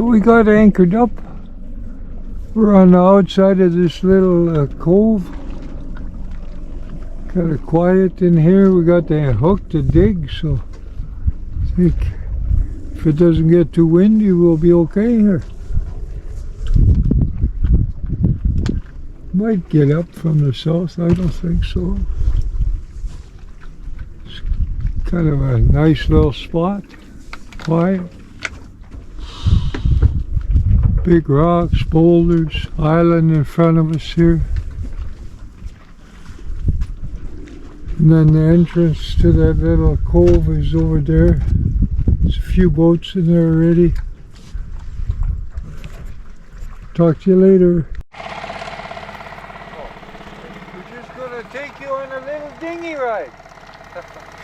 we got anchored up. We're on the outside of this little cove. Kind of quiet in here. We got the hook to dig, so I think if it doesn't get too windy, we'll be okay here. Might get up from the south, I don't think so. It's kind of a nice little spot, quiet. Big rocks, boulders, island in front of us here. And then the entrance to that little cove is over there. There's a few boats in there already. Talk to you later. We're just going to take you on a little dinghy ride.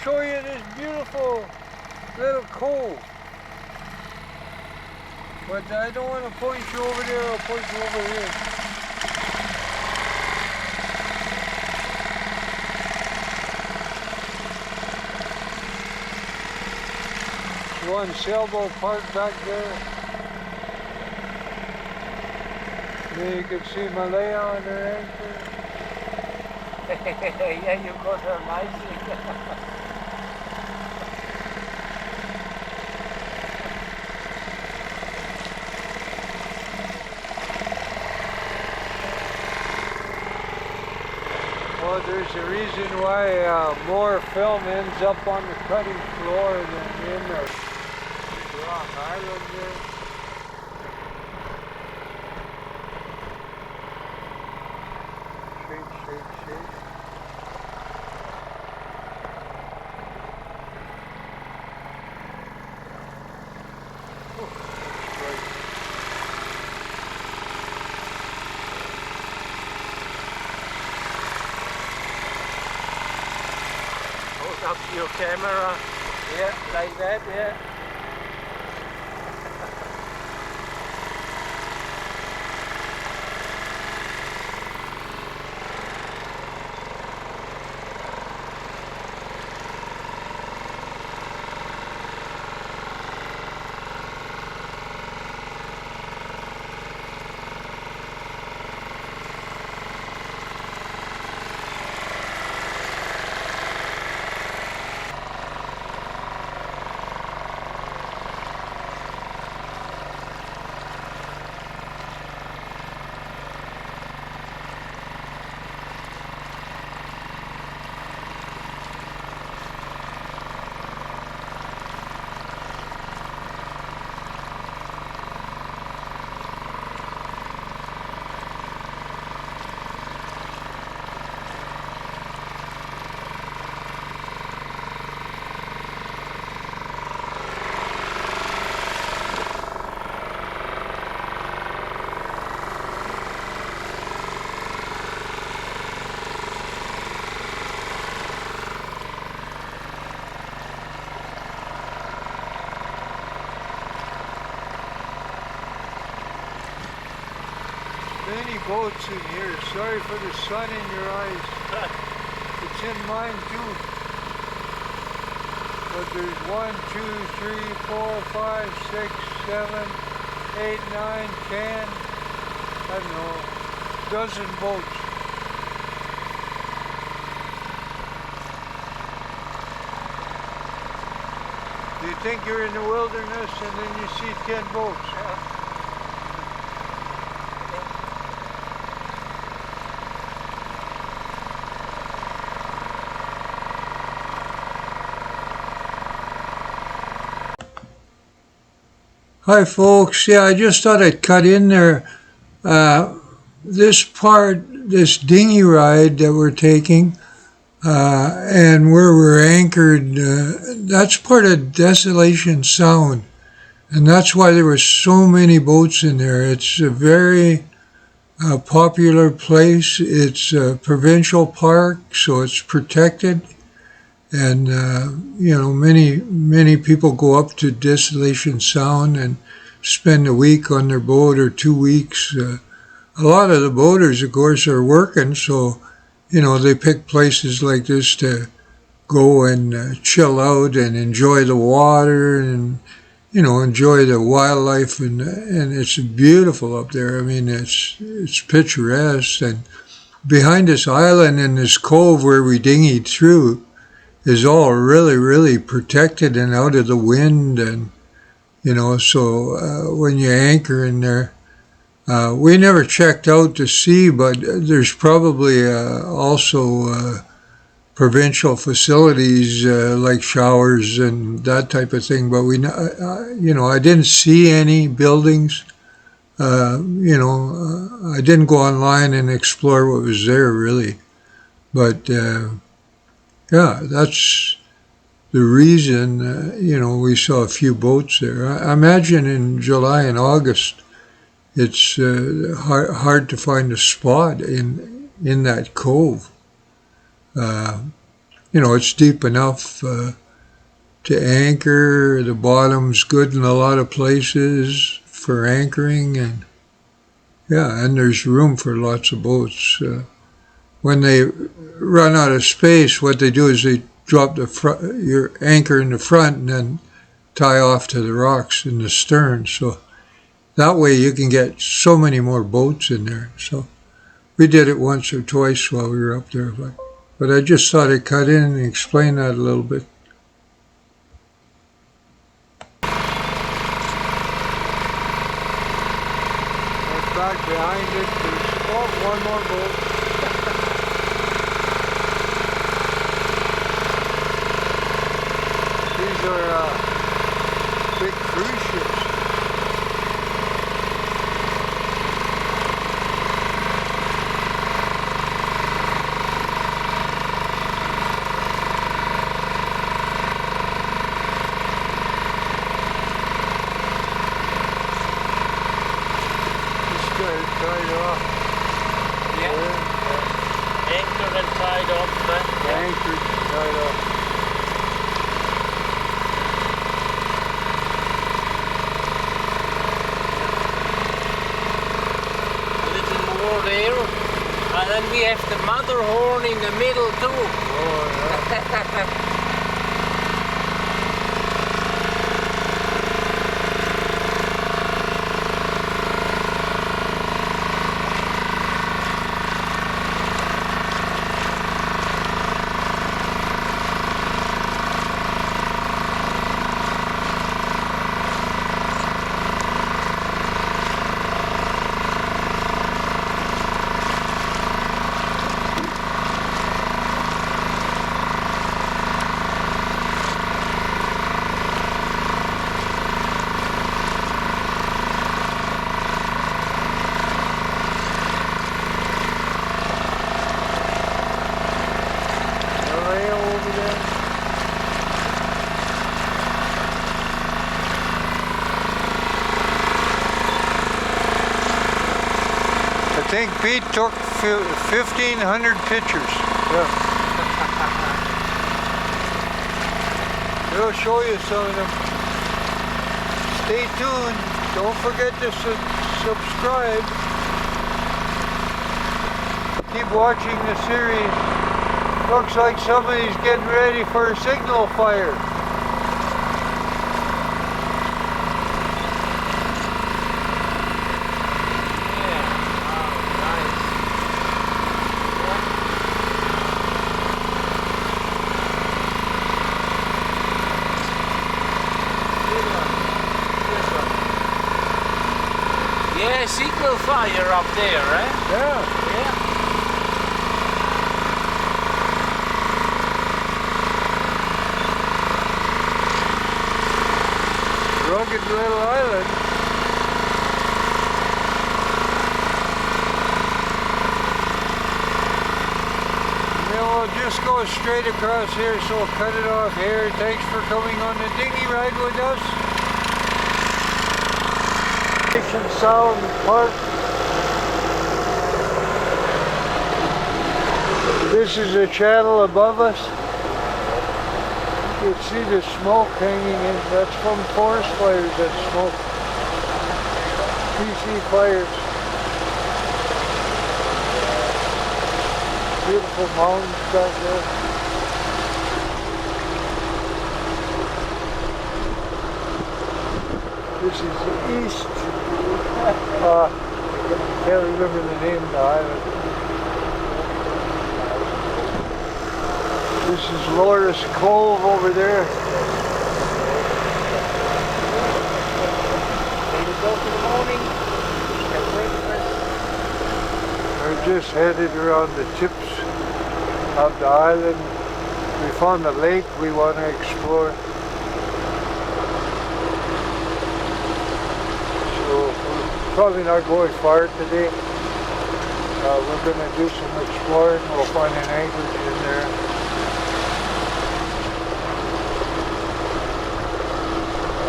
Show you this beautiful little cove. But I don't want to point you over there, I'll point you over here. One sailboat parked back there. Then you can see Malaya on her anchor. Yeah, you got her nicely. Well, there's a reason why more film ends up on the cutting floor than in the rock island there. Shake, shake, shake. Oh, that's great. Hold up your camera. Yeah, like that, yeah. Many boats in here. Sorry for the sun in your eyes. It's in mine too. But there's 1, 2, 3, 4, 5, 6, 7, 8, 9, 10, I don't know, dozen boats. You think you're in the wilderness and then you see 10 boats. Hi folks, yeah, I just thought I'd cut in there. This dinghy ride that we're taking and where we're anchored, that's part of Desolation Sound. And that's why there were so many boats in there. It's a very popular place. It's a provincial park, so it's protected. And, many people go up to Desolation Sound and spend a week on their boat or 2 weeks. A lot of the boaters, of course, are working, so, they pick places like this to go and chill out and enjoy the water and, enjoy the wildlife, and it's beautiful up there. I mean, it's picturesque, and behind this island and this cove where we dinghied through is all really, really protected and out of the wind, and so when you anchor in there, we never checked out to sea, but there's probably also provincial facilities like showers and that type of thing. But I didn't see any buildings. I didn't go online and explore what was there really. But yeah, that's the reason. We saw a few boats there. I imagine in July and August, it's hard to find a spot in that cove. It's deep enough to anchor. The bottom's good in a lot of places for anchoring, and yeah, and there's room for lots of boats. When they run out of space, what they do is they drop your anchor in the front and then tie off to the rocks in the stern. So that way you can get so many more boats in there. So we did it once or twice while we were up there, but I just thought I'd cut in and explain that a little bit. Back behind it, there's one more boat. These are big cruise ships. Tied off. Yeah. Anchored and tied off. Anchored, tied off. A little more there. And then we have the mother horn in the middle too. Oh, yeah. I think Pete took 1,500 pictures. Yeah. We'll show you some of them. Stay tuned. Don't forget to subscribe. Keep watching the series. Looks like somebody's getting ready for a signal fire. Yeah, signal fire up there, right? Yeah. Yeah. Rugged little island. And then we'll just go straight across here, so we'll cut it off here. Thanks for coming on the dinghy ride with us. Sound Park. This is a channel above us. You can see the smoke hanging in. That's from forest fires, that smoke. PC fires. Beautiful mountains back there. This is east. Can't remember the name of the island. This is Refuge Cove over there. We're just headed around the tips of the island. We found a lake we want to explore. So we're probably not going far today. We're going to do some exploring. We'll find an anchorage in there.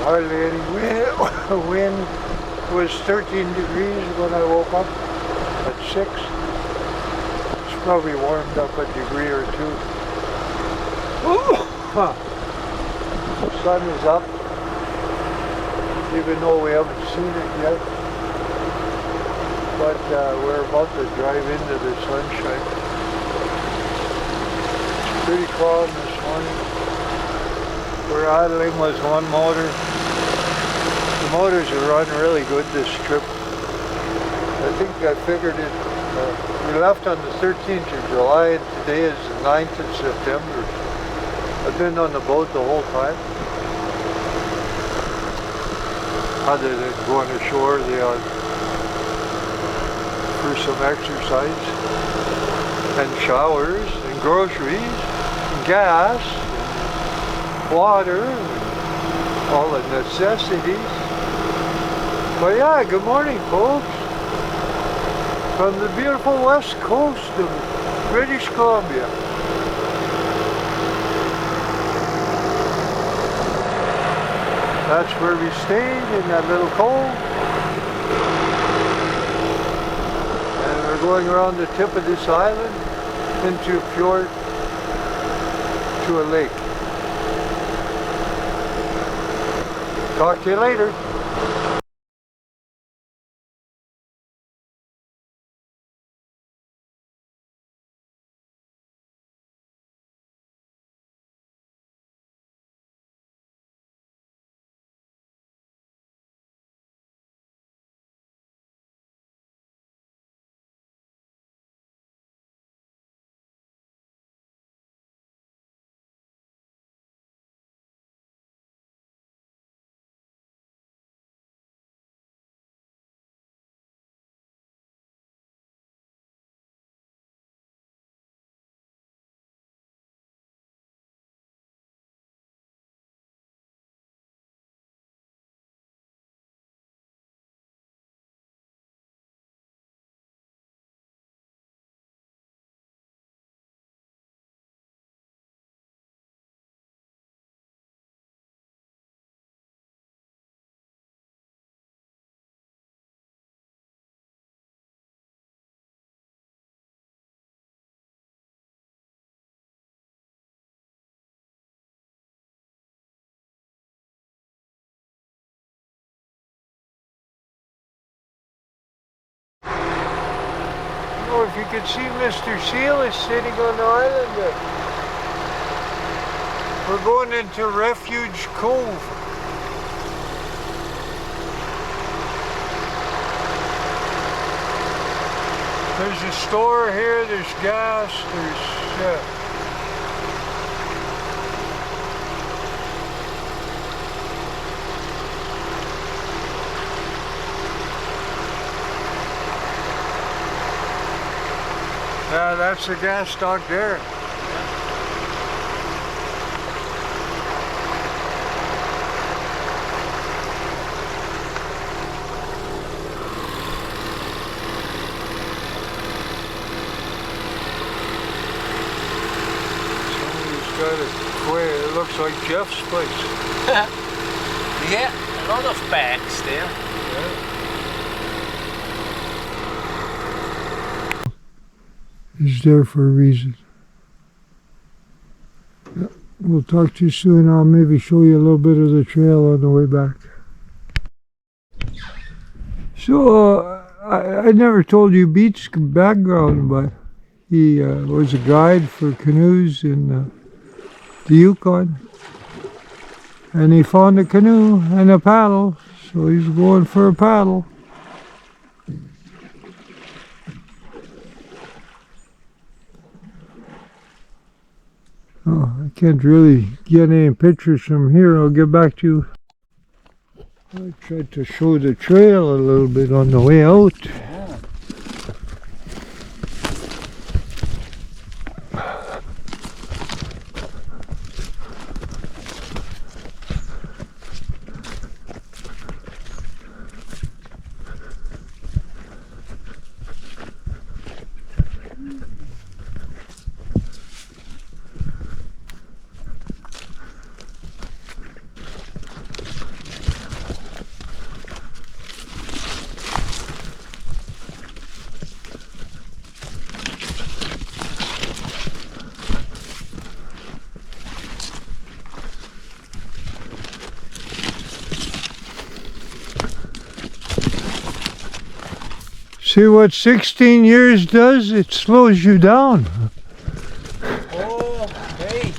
Hardly any wind. It was 13 degrees when I woke up at 6. It's probably warmed up a degree or two. The sun is up, even though we haven't seen it yet. But we're about to drive into the sunshine. It's pretty calm this morning. We're idling with one motor. The motors are running really good this trip. I think I figured it. We left on the 13th of July and today is the 9th of September. I've been on the boat the whole time. Other than going ashore for some exercise and showers and groceries and gas and water and all the necessities. But yeah, good morning folks. From the beautiful west coast of British Columbia. That's where we stayed, in that little cove. And we're going around the tip of this island into a fjord to a lake. Talk to you later. Oh, if you could see Mr. Seal is sitting on the island there. We're going into Refuge Cove. There's a store here, there's gas, there's... Yeah, that's the gas stock there. Somebody's got a quay. It looks like Jeff's place. Yeah, a lot of bags there. Yeah. Is there for a reason. We'll talk to you soon. I'll maybe show you a little bit of the trail on the way back. So, I never told you Beat's background, but he was a guide for canoes in the Yukon. And he found a canoe and a paddle, So he's going for a paddle. Oh, I can't really get any pictures from here. I'll get back to you. I tried to show the trail a little bit on the way out. See what 16 years does? It slows you down. Oh, hey,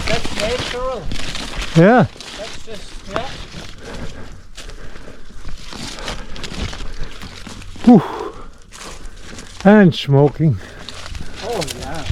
that's natural. Yeah. That's just, yeah. Whew. And smoking. Oh, yeah.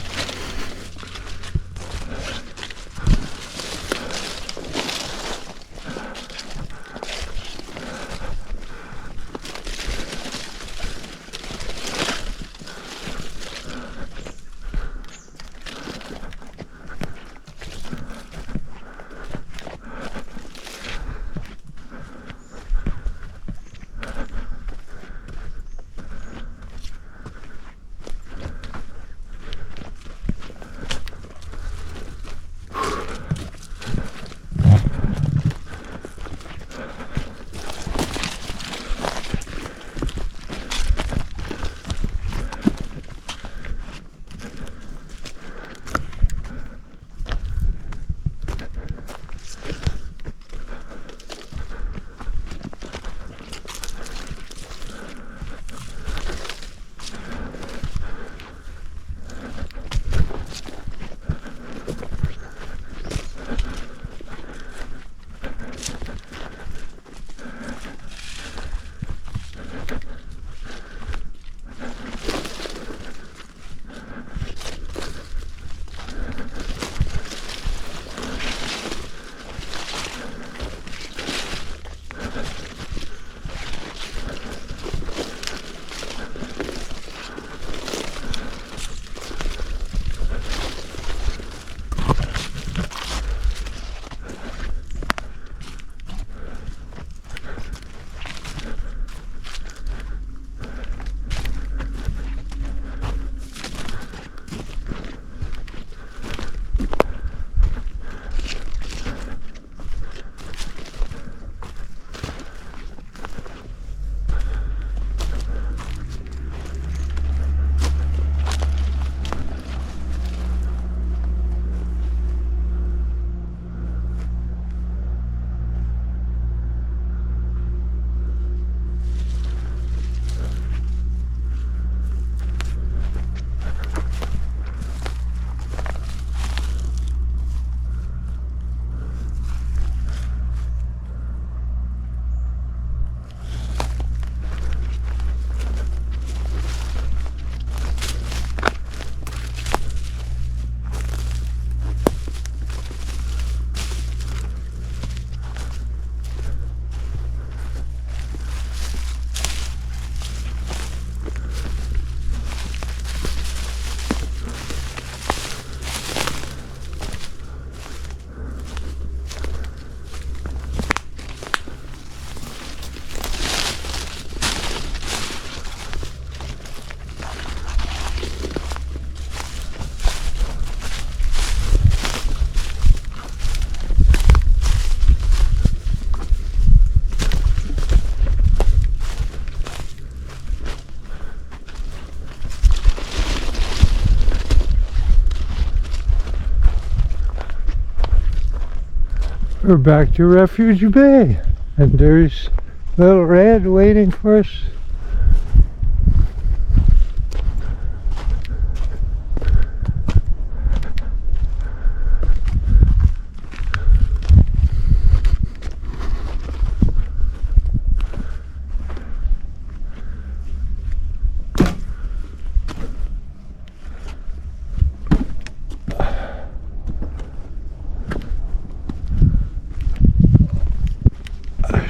We're back to Refuge Bay, and there's little Red waiting for us.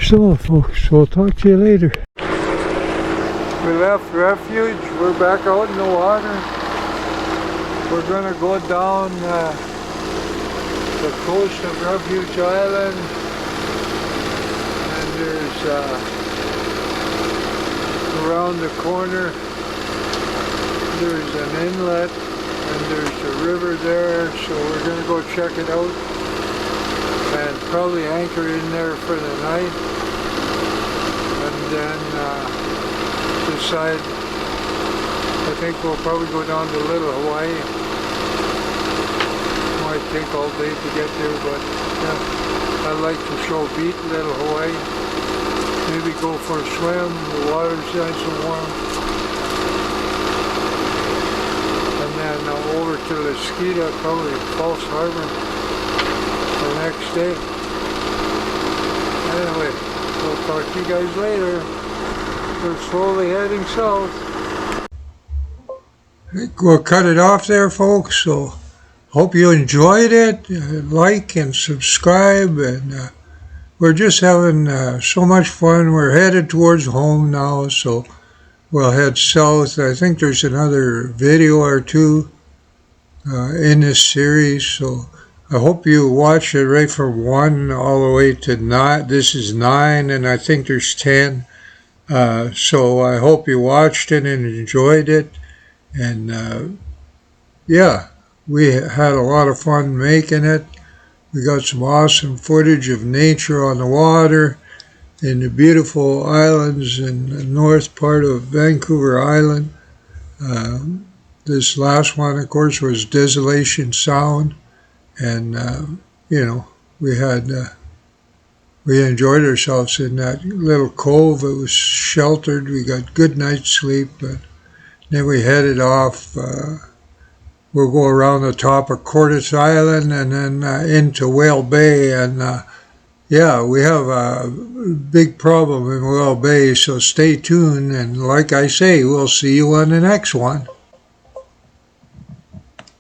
So, folks, we'll talk to you later. We left Refuge. We're back out in the water. We're gonna go down the coast of Refuge Island, and there's around the corner there's an inlet and there's a river there, so we're gonna go check it out and probably anchor in there for the night, and then decide. I think we'll probably go down to Little Hawaii. Might take all day to get there, but yeah, I'd like to show beat Little Hawaii. Maybe go for a swim. The water's nice and warm. And then over to Lasquita, probably False Harbor the next day. Anyway, we'll talk to you guys later. We're slowly heading south. We'll cut it off there, folks. So hope you enjoyed it. Like and subscribe, and we're just having so much fun. We're headed towards home now, so we'll head south. I think there's another video or two in this series, so I hope you watch it right from 1 all the way to 9. This is 9, and I think there's 10. So I hope you watched it and enjoyed it. And yeah, we had a lot of fun making it. We got some awesome footage of nature on the water in the beautiful islands in the north part of Vancouver Island. This last one, of course, was Desolation Sound. And, you know, we enjoyed ourselves in that little cove. It was sheltered. We got good night's sleep. But then we headed off. We'll go around the top of Cordes Island and then into Whale Bay. And, yeah, we have a big problem in Whale Bay, so stay tuned. And like I say, we'll see you on the next one.